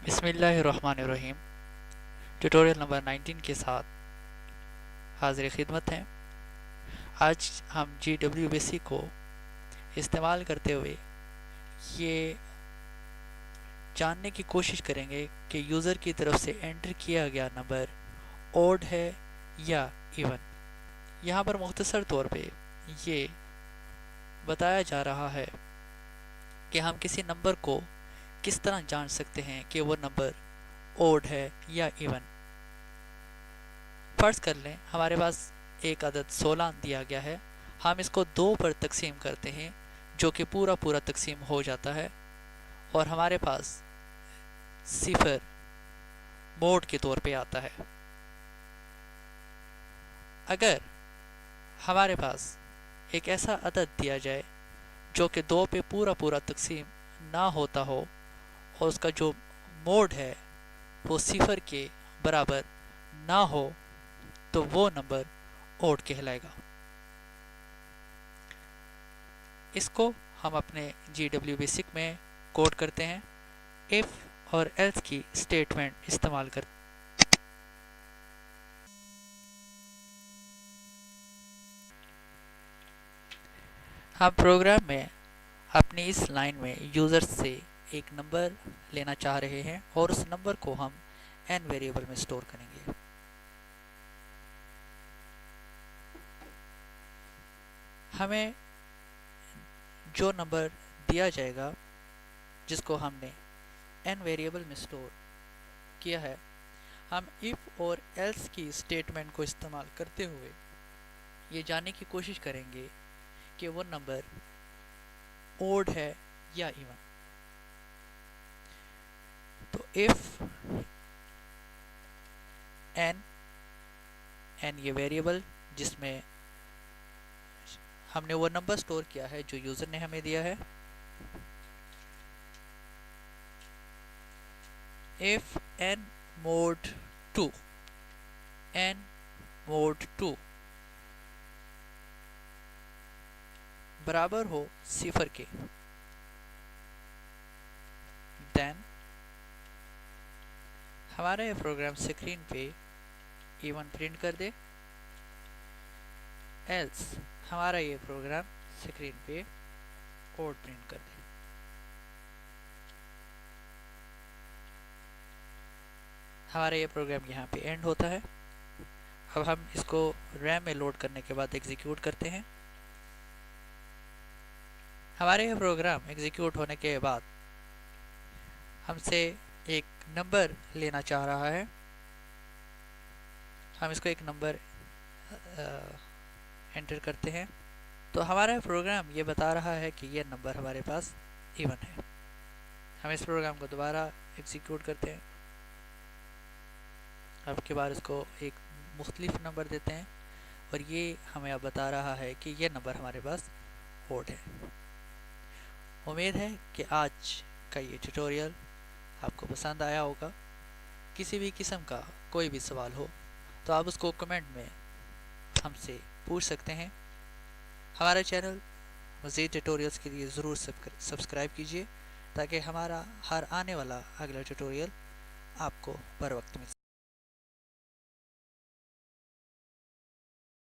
بسم اللہ الرحمن الرحیم۔ ٹیوٹوریل نمبر 19 کے ساتھ حاضر خدمت ہیں۔ آج ہم جی ڈبلیو بی سی کو استعمال کرتے ہوئے یہ جاننے کی کوشش کریں گے کہ یوزر کی طرف سے انٹر کیا گیا نمبر اوڈ ہے یا ایون۔ یہاں پر مختصر طور پہ یہ بتایا جا رہا ہے کہ ہم کسی نمبر کو کس طرح جان سکتے ہیں کہ وہ نمبر اوڈ ہے یا ایون۔ فرض کر لیں ہمارے پاس ایک عدد 16 دیا گیا ہے، ہم اس کو 2 پر تقسیم کرتے ہیں جو کہ پورا تقسیم ہو جاتا ہے، اور ہمارے پاس صفر موڈ کے طور پہ آتا ہے۔ اگر ہمارے پاس ایک ایسا عدد دیا جائے جو کہ 2 پہ پورا تقسیم نہ ہوتا ہو اور اس کا جو موڈ ہے وہ صفر کے برابر نہ ہو تو وہ نمبر اوڈ کہلائے گا۔ اس کو ہم اپنے جی ڈبلیو بیسک میں کوڈ کرتے ہیں، ایف اور ایلس کی اسٹیٹمنٹ استعمال کرتے ہیں۔ ہم پروگرام میں اپنی اس لائن میں یوزر سے ایک نمبر لینا چاہ رہے ہیں اور اس نمبر کو ہم n ویریبل میں سٹور کریں گے۔ ہمیں جو نمبر دیا جائے گا جس کو ہم نے n ویریبل میں سٹور کیا ہے، ہم if اور else کی اسٹیٹمنٹ کو استعمال کرتے ہوئے یہ جاننے کی کوشش کریں گے کہ وہ نمبر اوڈ ہے یا ایون۔ تو if n یہ ویریبل جس میں ہم نے وہ نمبر سٹور کیا ہے جو یوزر نے ہمیں دیا ہے، if n mod 2 n mod 2 برابر ہو صفر کے، دین ہمارا یہ پروگرام اسکرین پہ ایون پرنٹ کر دے، ایلس ہمارا یہ پروگرام اسکرین پہ اوڈ پرنٹ کر دے۔ ہمارا یہ پروگرام یہاں پہ اینڈ ہوتا ہے۔ اب ہم اس کو ریم میں لوڈ کرنے کے بعد ایگزیکیوٹ کرتے ہیں۔ ہمارے یہ پروگرام ایگزیکیوٹ ہونے کے بعد ہم سے ایک نمبر لینا چاہ رہا ہے۔ ہم اس کو ایک نمبر انٹر کرتے ہیں تو ہمارا پروگرام یہ بتا رہا ہے کہ یہ نمبر ہمارے پاس ایون ہے۔ ہم اس پروگرام کو دوبارہ ایگزیکیوٹ کرتے ہیں، اب کے بعد اس کو ایک مختلف نمبر دیتے ہیں اور یہ ہمیں اب بتا رہا ہے کہ یہ نمبر ہمارے پاس اوڈ ہے۔ امید ہے کہ آج کا یہ ٹیوٹوریل آپ کو پسند آیا ہوگا۔ کسی بھی قسم کا کوئی بھی سوال ہو تو آپ اس کو کمنٹ میں ہم سے پوچھ سکتے ہیں۔ ہمارا چینل مزید ٹیوٹوریلز کے لیے ضرور سبسکرائب کیجیے تاکہ ہمارا ہر آنے والا اگلا ٹیوٹوریل آپ کو بر وقت مل